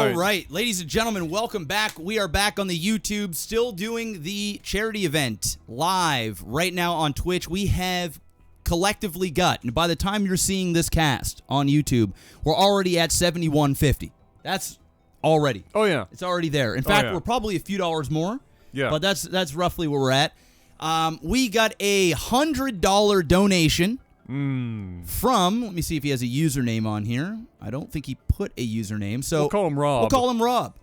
All right, ladies and gentlemen, welcome back. We are back on the YouTube, still doing the charity event live right now on Twitch. We have collectively got, and by the time you're seeing this cast on YouTube, we're already at $71.50. That's already. Oh, yeah. It's already there. In fact, we're probably a few dollars more. Yeah. But that's roughly where we're at. We got a $100 donation from, let me see if he has a username on here. I don't think he put a username. So we'll call him Rob. We'll call him Rob.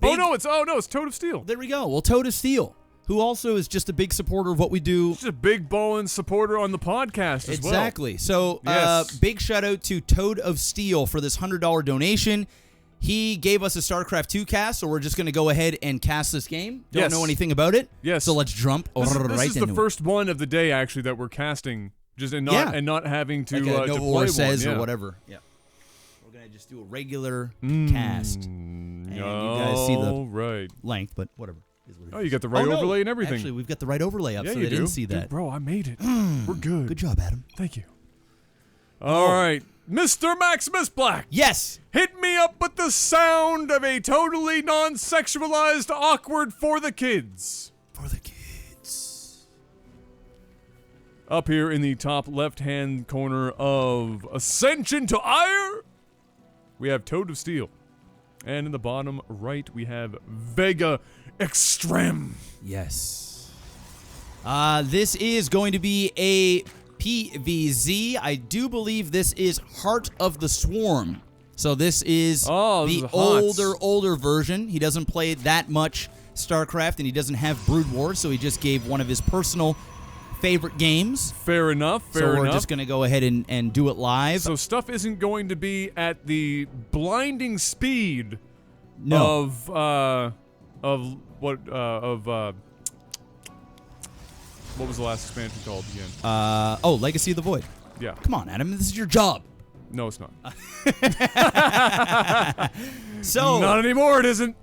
Oh no, it's ToadofSteel. There we go. Well, ToadofSteel, who also is just a big supporter of what we do. Just a big ballin' supporter on the podcast as well. Exactly. So yes. Big shout out to ToadofSteel for this $100 donation. He gave us a StarCraft 2 cast, so we're just going to go ahead and cast this game. Don't know anything about it. Yes. So let's jump this right is into the first one of the day, actually, that we're casting, just and not having to, like to no play war says one. or whatever. Yeah. We're going to just do a regular cast. And you guys see the length, but whatever. Oh, you got the right overlay and everything. Actually, we've got the right overlay up, so they didn't see that. Dude, bro, I made it. We're good. Good job, Adam. Thank you. All right. Mr. Maximus Black. Yes. Hit me up with the sound of a totally non-sexualized awkward for the kids. For the kids. Up here in the top left-hand corner of Ascension to Ire, we have Toad of Steel. And in the bottom right, we have Vegaxtrem. Yes. This is going to be a PVZ. I do believe this is Heart of the Swarm. So this is the older version. He doesn't play that much StarCraft, and he doesn't have Brood War, so he just gave one of his personal favorite games. Fair enough, So we're just going to go ahead and do it live. So stuff isn't going to be at the blinding speed of what was the last expansion called again? Legacy of the Void. Yeah. Come on, Adam. This is your job. No, it's not. So not anymore, it isn't.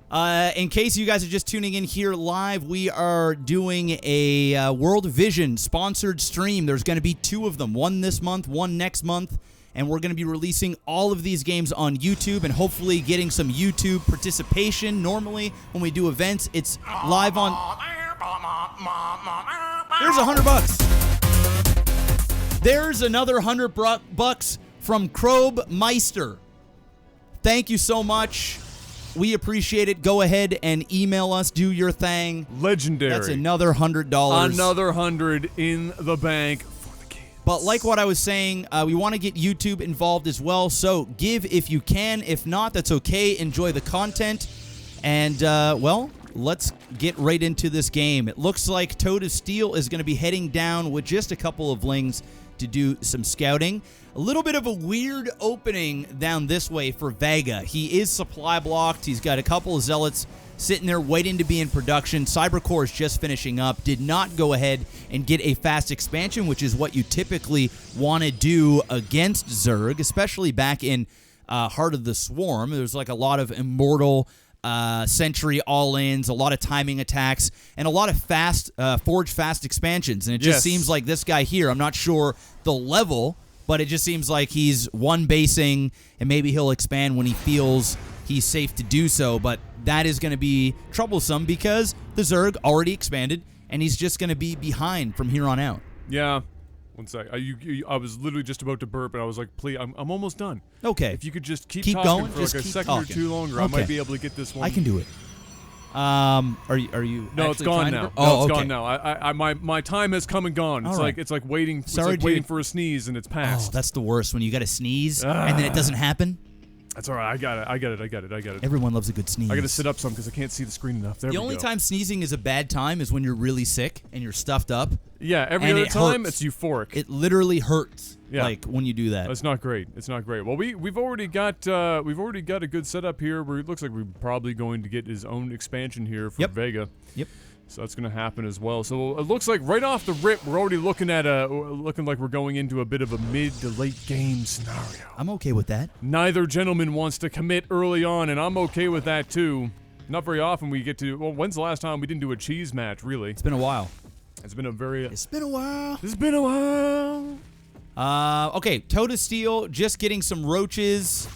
In case you guys are just tuning in here live, we are doing a World Vision sponsored stream. There's going to be 2 of them, one this month, one next month, and we're going to be releasing all of these games on YouTube and hopefully getting some YouTube participation. Normally, when we do events, it's live on... There's $100. There's another $100 from Krobe Meister. Thank you so much. We appreciate it. Go ahead and email us. Do your thing. Legendary. That's another $100. Another 100 in the bank for the kids. But like what I was saying, we want to get YouTube involved as well. So give if you can. If not, that's okay. Enjoy the content. And, well, let's get right into this game. It looks like Toad of Steel is going to be heading down with just a couple of lings to do some scouting. A little bit of a weird opening down this way for Vega. He is supply blocked. He's got a couple of zealots sitting there waiting to be in production. Cybercore is just finishing up. Did not go ahead and get a fast expansion, which is what you typically want to do against Zerg, especially back in Heart of the Swarm. There's like a lot of immortal Sentry all-ins, a lot of timing attacks, and a lot of fast Forge fast expansions. And it just seems like this guy here, I'm not sure the level, but it just seems like he's one basing, and maybe he'll expand when he feels he's safe to do so. But that is going to be troublesome because the Zerg already expanded, and he's just going to be behind from here on out. Yeah. One sec. I was literally just about to burp, and I was like, please, I'm almost done. Okay. If you could just keep going, talking for like a second or two longer, I might be able to get this one. I can do it. Are you? No, it's gone now. It's gone now. My time has come and gone. It's like waiting. Waiting for a sneeze, and it's passed. Oh, that's the worst when you got to sneeze and then it doesn't happen. That's all right. I got it. Everyone loves a good sneeze. I got to sit up some because I can't see the screen enough. There we go. The only time sneezing is a bad time is when you're really sick and you're stuffed up. Yeah, every other time it's euphoric. It literally hurts. Yeah. Like when you do that. It's not great. It's not great. Well, we've already got a good setup here where it looks like we're probably going to get his own expansion here for Vega. Yep. So that's going to happen as well. So it looks like right off the rip, we're already looking like we're going into a bit of a mid to late game scenario. I'm okay with that. Neither gentleman wants to commit early on, and I'm okay with that too. Not very often we get to. Well, when's the last time we didn't do a cheese match? Really? It's been a while. It's been a very. It's been a while. It's been a while. Okay, Toad of Steel just getting some roaches.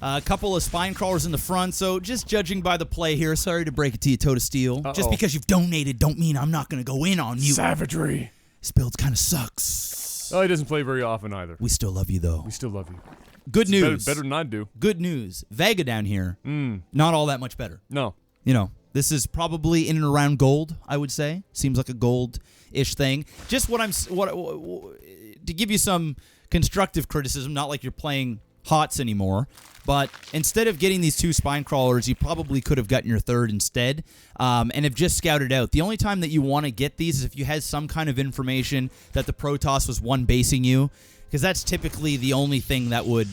A couple of spine crawlers in the front, so just judging by the play here, sorry to break it to you, ToadofSteel. Just because you've donated don't mean I'm not going to go in on you. Savagery. This build kind of sucks. Oh, he doesn't play very often either. We still love you, though. We still love you. Good news. Better than I do. Good news. Vega down here, not all that much better. No. You know, this is probably in and around gold, I would say. Seems like a gold-ish thing. Just to give you some constructive criticism, not like you're playing HOTS anymore, but instead of getting these 2 spine crawlers, you probably could have gotten your 3rd instead, and have just scouted out. The only time that you want to get these is if you had some kind of information that the Protoss was one-basing you, because that's typically the only thing that would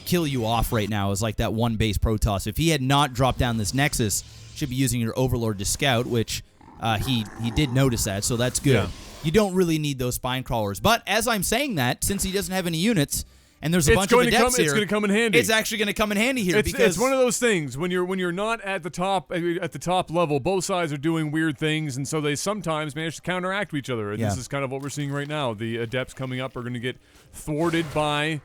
kill you off right now is like that one-base Protoss. If he had not dropped down this Nexus, should be using your Overlord to scout, which he did notice that, so that's good. Yeah. You don't really need those spine crawlers. But as I'm saying that, since he doesn't have any units, and there's a bunch of adepts here, it's going to come in handy. It's actually going to come in handy here because it's one of those things when you're not at the top level, both sides are doing weird things, and so they sometimes manage to counteract each other. And this is kind of what we're seeing right now. The adepts coming up are going to get thwarted by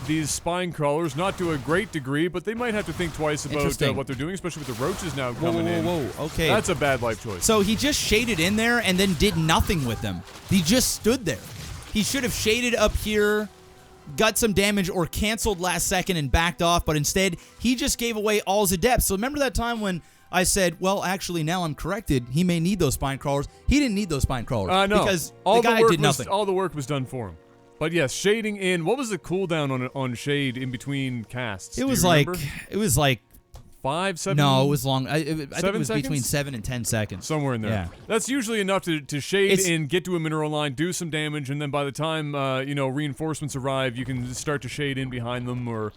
these spine crawlers, not to a great degree, but they might have to think twice about what they're doing, especially with the roaches now coming in. Whoa, okay. That's a bad life choice. So he just shaded in there and then did nothing with them. He just stood there. He should have shaded up here, got some damage, or canceled last second and backed off, but instead, he just gave away all his adepts. So remember that time when I said, well, actually, now I'm corrected. He may need those spine crawlers. He didn't need those spine crawlers. No. Because the guy did nothing. All the work was done for him. But yes, shading in. What was the cooldown on shade in between casts? It was like 5, 7. No, it was long. I think it was seconds? between 7 and 10 seconds. Somewhere in there. Yeah. That's usually enough to shade in, get to a mineral line, do some damage, and then by the time reinforcements arrive, you can start to shade in behind them or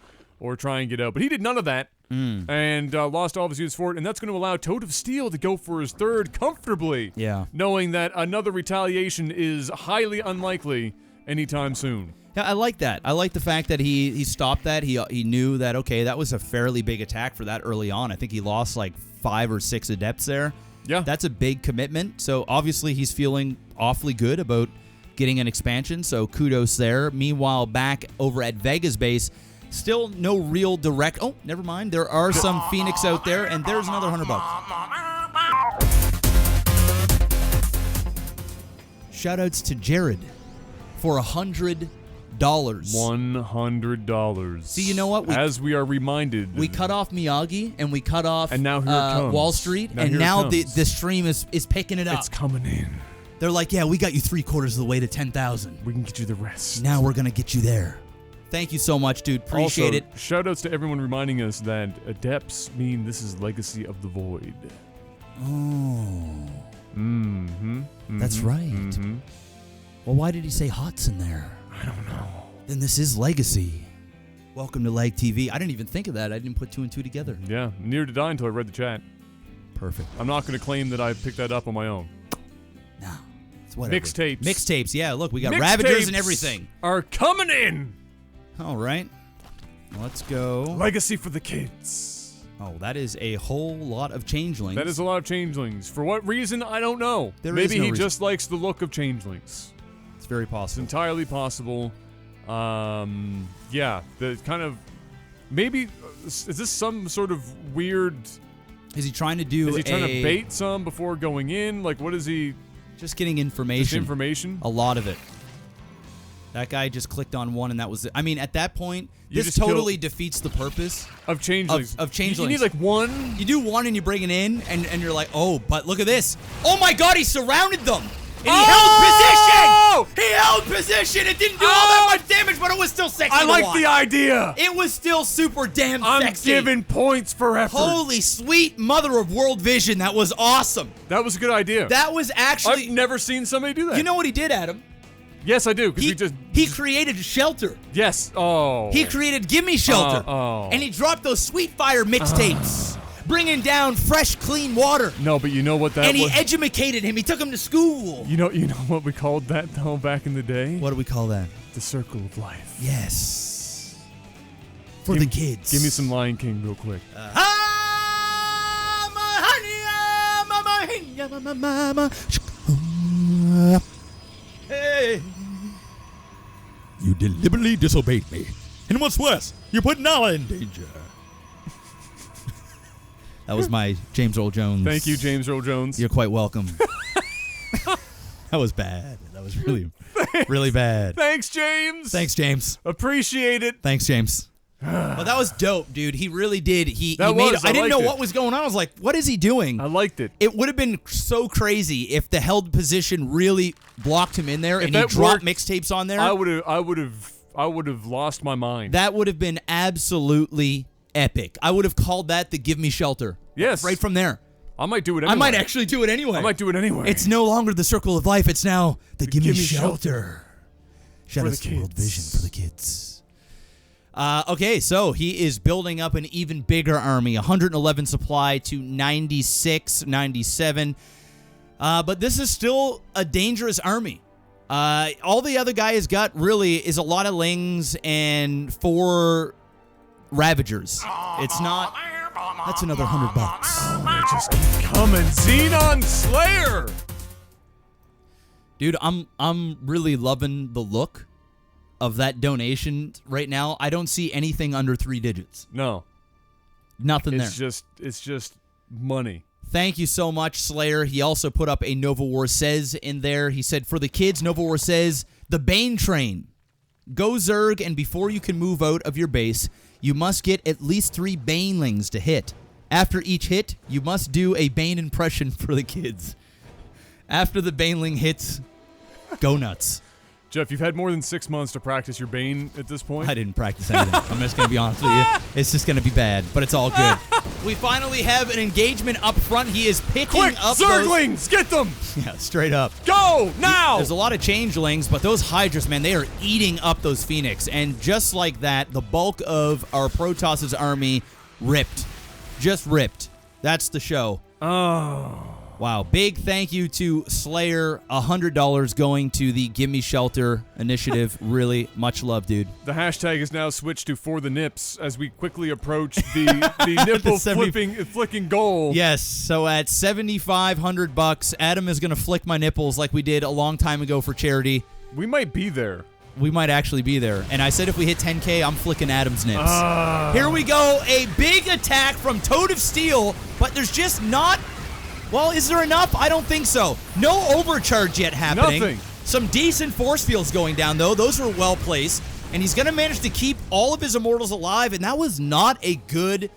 try and get out. But he did none of that and lost all of his units for it, and that's going to allow ToadofSteel to go for his 3rd comfortably. Yeah. Knowing that another retaliation is highly unlikely anytime soon. Yeah, I like that. I like the fact that he stopped that. He knew that, okay, that was a fairly big attack for that early on. I think he lost like 5 or 6 adepts there. Yeah. That's a big commitment. So obviously he's feeling awfully good about getting an expansion, so kudos there. Meanwhile, back over at Vega's base, still no real direct... Oh, never mind. There are some Phoenix out there, and there's another $100. Shoutouts to Jared for $100. $100. See, you know what? As we are reminded, we cut off Miyagi and we cut off and now here it comes. Wall Street, and now the stream is picking it up. It's coming in. They're like, yeah, we got you 3/4 of the way to 10,000. We can get you the rest. Now we're gonna get you there. Thank you so much, dude. Appreciate it. Shoutouts to everyone reminding us that adepts mean this is Legacy of the Void. Oh. That's right. Well, why did he say HOTS in there? I don't know. Then this is Legacy. Welcome to Lag TV. I didn't even think of that. I didn't put 2 and 2 together. Yeah, near to die until I read the chat. Perfect. I'm not going to claim that I picked that up on my own. No. It's whatever. Mixtapes. Mixtapes, yeah. Look, we got Ravagers and everything. Are coming in. All right. Let's go. Legacy for the kids. Oh, that is a whole lot of changelings. That is a lot of changelings. For what reason, I don't know. Maybe he just likes the look of changelings. It's very possible. It's entirely possible. Yeah, the kind of... Maybe... Is this some sort of weird... Is he trying to do Is he trying to bait some before going in? Like, what is he... Just getting information. Just information? A lot of it. That guy just clicked on one, and that was it. I mean, at that point, You this just totally defeats the purpose of changelings. Of changelings. You need like one. You do one, and you bring it in, and you're like, oh, but look at this. Oh my God, he surrounded them. And he held position! He held position! It didn't do all that much damage, but it was still sexy I like the idea! It was still super damn sexy. I'm giving points for effort. Holy sweet mother of world vision, that was awesome. That was a good idea. That was actually... I've never seen somebody do that. You know what he did, Adam? Yes, I do, because he created a shelter. Yes, oh. He created Gimme Shelter. And he dropped those Sweet Fire mixtapes. Bringing down fresh, clean water. No, but you know what that was? And he educated him. He took him to school. You know what we called that, though, back in the day? What do we call that? The Circle of Life. Yes. For the kids. Give me some Lion King real quick. Hey. You deliberately disobeyed me. And what's worse, you put Nala in danger. That was my James Earl Jones. Thank you, James Earl Jones. You're quite welcome. That was bad. That was really, really bad. Thanks, James. Thanks, James. Appreciate it. Thanks, James. Well, that was dope, dude. He really did. I didn't know what was going on. I was like, what is he doing? I liked it. It would have been so crazy if the held position really blocked him in there and he dropped mixtapes on there. I would have lost my mind. That would have been absolutely epic. I would have called that the Gimme Shelter. Yes. Right from there. I might do it anyway. I might actually do it anyway. It's no longer the circle of life. It's now the Gimme Shelter. Shout out to World Vision for the kids. Okay, so he is building up an even bigger army. 111 supply to 96, 97. But this is still a dangerous army. All the other guy has got really is a lot of Lings and 4 Ravagers. It's not... That's another $100. Oh, just keep coming. Xenon Slayer! Dude, I'm really loving the look of that donation right now. I don't see anything under 3 digits. No. Nothing there. It's just money. Thank you so much, Slayer. He also put up a Nova War Says in there. He said, for the kids, Nova War Says, the Bane Train. Go Zerg, and before you can move out of your base, you must get at least 3 Banelings to hit. After each hit, you must do a Bane impression for the kids. After the Baneling hits, go nuts. Jeff, you've had more than 6 months to practice your Bane at this point. I didn't practice anything. I'm just going to be honest with you. It's just going to be bad, but it's all good. We finally have an engagement up front. He is picking up Zerglings! Get them! Yeah, straight up. Go! Now! There's a lot of changelings, but those Hydras, man, they are eating up those Phoenix. And just like that, the bulk of our Protoss' army ripped. Just ripped. That's the show. Oh. Wow. Big thank you to Slayer. $100 going to the Gimme Shelter initiative. Really much love, dude. The hashtag is now switched to For the Nips as we quickly approach the nipple flicking goal. Yes. So at $7,500, Adam is going to flick my nipples like we did a long time ago for charity. We might be there. We might actually be there. And I said if we hit 10K, I'm flicking Adam's nips. Here we go. A big attack from ToadofSteel, but there's just not... Well, is there enough? I don't think so. No overcharge yet happening. Nothing. Some decent force fields going down, though. Those were well placed. And he's going to manage to keep all of his Immortals alive, and that was not a good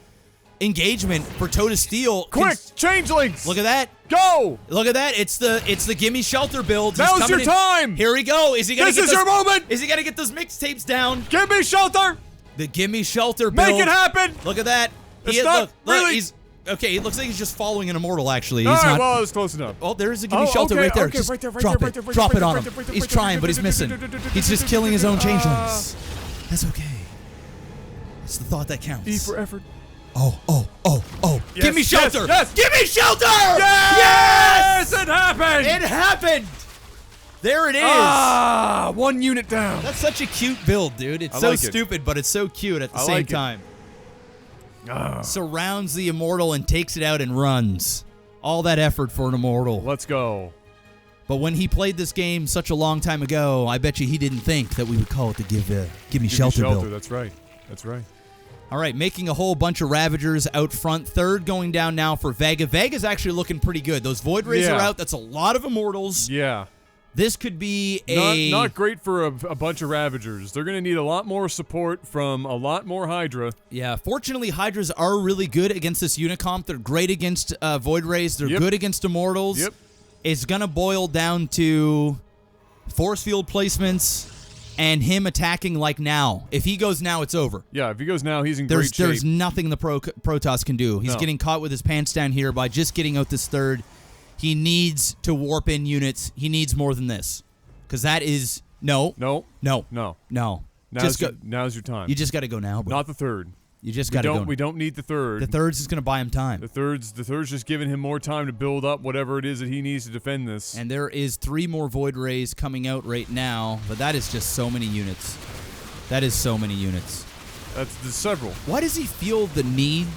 engagement for ToadofSteel. Quick, changelings! Look at that. Go! Look at that. It's the Gimme Shelter build. Now's your time! Here we go. Is he gonna This is your moment! Is he going to get those mixtapes down? Gimme Shelter! The Gimme Shelter build. Make it happen! Look at that. It's not look, really... He's... Okay, it looks like he's just following an Immortal, actually. All He's right, not... well, it's close enough. Oh, there's a Gimme Shelter right there. Just drop it. Drop it on him. He's trying, but he's missing. He's just killing his own changelings. That's okay. It's the thought that counts. E for effort. Oh. Yes, Gimme Shelter! Yes! Gimme Shelter! Yes! It happened! It happened! There it is! 1 unit down. That's such a cute build, dude. It's so stupid, but it's so cute at the same time. Surrounds the Immortal and takes it out and runs. All that effort for an Immortal. Let's go. But when he played this game such a long time ago, I bet you he didn't think that we would call it the Gimme Shelter build. That's right. That's right. All right, making a whole bunch of Ravagers out front. Third going down now for Vega. Vega's actually looking pretty good. Those Void Rays are out. That's a lot of Immortals. Yeah. This could be a... Not great for a bunch of Ravagers. They're going to need a lot more support from a lot more Hydra. Yeah, fortunately, Hydras are really good against this Unicomp. They're great against Void Rays. They're good against Immortals. Yep. It's going to boil down to force field placements and him attacking like now. If he goes now, it's over. Yeah, if he goes now, he's in great shape. There's nothing the Protoss can do. He's getting caught with his pants down here by just getting out this third. He needs to warp in units. He needs more than this. Because that is... No. Now's your time. You just got to go now, bro. Not the third. You just got to go. We don't need the third. The third's is going to buy him time. The third's just giving him more time to build up whatever it is that he needs to defend this. And there is 3 more Void Rays coming out right now, but that is just so many units. That is so many units. There's several. Why does he feel the need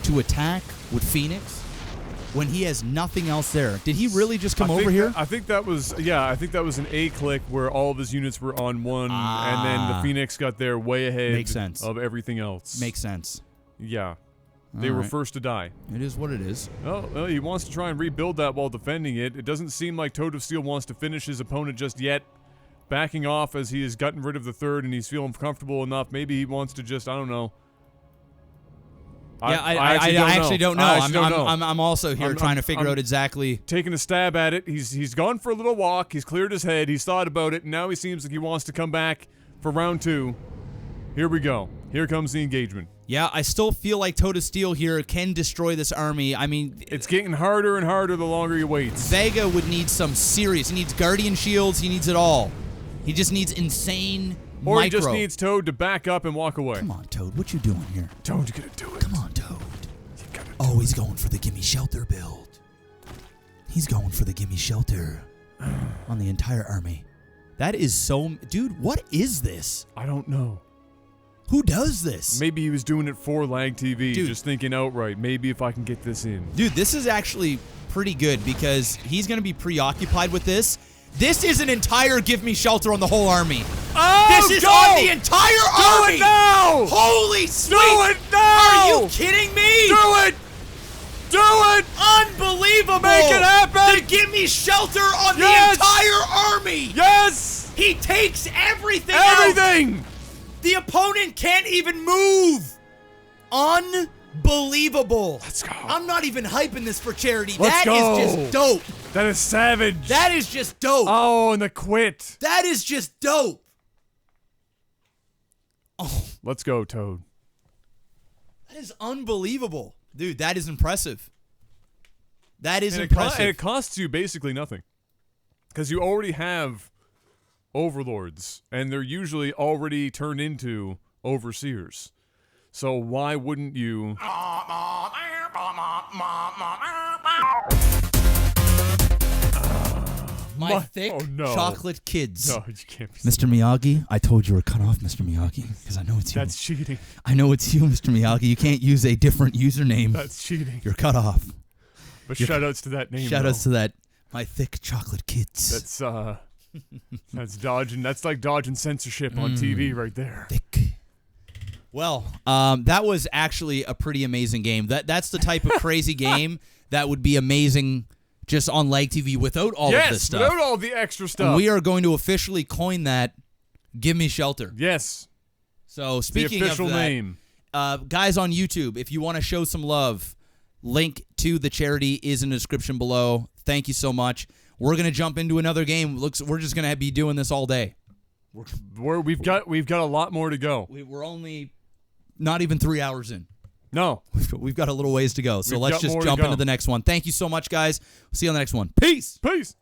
to attack with Phoenix? when he has nothing else there. Did he really just come over here? I think that was an A click where all of his units were on one, and then the Phoenix got there way ahead of everything else. Makes sense. Yeah. They were first to die. It is what it is. Oh, well, he wants to try and rebuild that while defending it. It doesn't seem like ToadofSteel wants to finish his opponent just yet. Backing off as he has gotten rid of the third and he's feeling comfortable enough. Maybe he wants to just, I don't know. Yeah, I actually don't know. I'm also here trying to figure out exactly. Taking a stab at it. He's gone for a little walk. He's cleared his head. He's thought about it. And now he seems like he wants to come back for round 2. Here we go. Here comes the engagement. Yeah, I still feel like ToadofSteel here can destroy this army. I mean, it's getting harder and harder the longer he waits. Vega would need some serious. He needs Guardian Shields. He needs it all. He just needs insane Or he just needs Toad to back up and walk away. Come on, Toad. What you doing here? Toad, you gotta do it. Come on, Toad. Oh, he's going for the Gimme Shelter build. He's going for the Gimme Shelter on the entire army. That is so... Dude, what is this? I don't know. Who does this? Maybe he was doing it for Lag TV, just thinking outright, maybe if I can get this in. Dude, this is actually pretty good because he's going to be preoccupied with this. This is an entire Give Me Shelter on the whole army. Oh, this is on the entire army! Do it now! Holy sweet! Do it now! Are you kidding me? Do it! Do it! Unbelievable! Make it happen! The Give Me Shelter on the entire army! Yes! He takes everything Everything! out. The opponent can't even move! Unbelievable. Let's go. I'm not even hyping this for charity. Let's go. Is just dope. That is savage. That is just dope. Oh, and the quit. That is just dope. Oh. Let's go, Toad. That is unbelievable. Dude, that is impressive. That is impressive. And it costs you basically nothing. Because you already have overlords, and they're usually already turned into overseers. So why wouldn't you... My thick chocolate kids. No, you can't be Mr. Miyagi, I told you were cut off, Mr. Miyagi, because I know it's you. That's cheating. I know it's you, Mr. Miyagi. You can't use a different username. That's cheating. You're cut off. But shout-outs to that name, Shout-outs to that. My thick chocolate kids. That's dodging. That's like dodging censorship on TV right there. Thick. Well, that was actually a pretty amazing game. That's the type of crazy game that would be amazing just on Lag TV without all of this stuff. Yes, without all the extra stuff. And we are going to officially coin that Gimme Shelter. Yes. So speaking the official of that, name. Guys on YouTube, if you want to show some love, link to the charity is in the description below. Thank you so much. We're going to jump into another game. We're just going to be doing this all day. We've got a lot more to go. We're only not even 3 hours in. No. We've got a little ways to go. So let's just jump into the next one. Thank you so much, guys. See you on the next one. Peace. Peace.